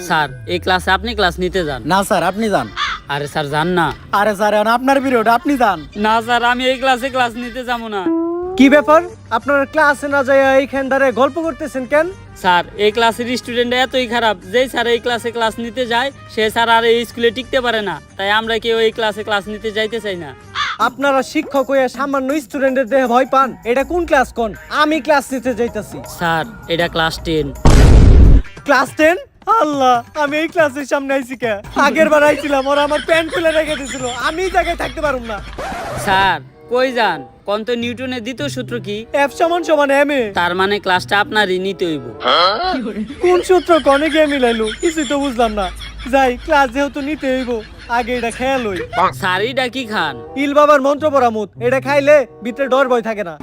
Sir এই ক্লাসে আপনি ক্লাস নিতে যান। না স্যার আপনি যান। আরে স্যার যান না। আরে স্যার এখন আপনার পিরিয়ড, আপনি যান। না স্যার আমি এই ক্লাসে ক্লাস নিতে যাবো না। কি ব্যাপার, আপনার ক্লাসে না যায় এইখান ধারে গল্প করতেছেন কেন? স্যার এই ক্লাসের স্টুডেন্ট এতই খারাপ, যেই স্যার এই ক্লাসে ক্লাস নিতে যায় সে স্যার আর এই স্কুলে টিকতে পারে না, তাই আমরা কেউ এই ক্লাসে ক্লাস নিতে যাইতে চাই না। আপনারা শিক্ষক হয়ে সামান্য স্টুডেন্টের দেহে ভয় পান? এটা কোন ক্লাস কোন? আমি ক্লাস নিতে যাইতাছি। স্যার এটা ক্লাস 10। ক্লাস 10? আল্লাহ, আমি এই ক্লাসের সামনে আইছি কে? আগের বার আইছিলাম ওরা আমার প্যান্ট খুলে রেখে দিছিল, আমি এই জায়গায় থাকতে পারুম না। স্যার কই যান? কোন তো নিউটনের দ্বিতীয় সূত্র কি? এফ সমান সমান এম এ। তার মানে ক্লাসটা আপনারই নিতে হইব। কোন সূত্র কনে গিয়ে মিলাইলো কিছুই তো বুঝলাম না। যাই, ক্লাস যেহেতু নিতে হইব আগে এটা খেয়াল হই। স্যারই ডাকি খান। ইল বাবার মন্ত্র পরামুত, এটা খাইলে ভিতরে ডর ভয় থাকে না।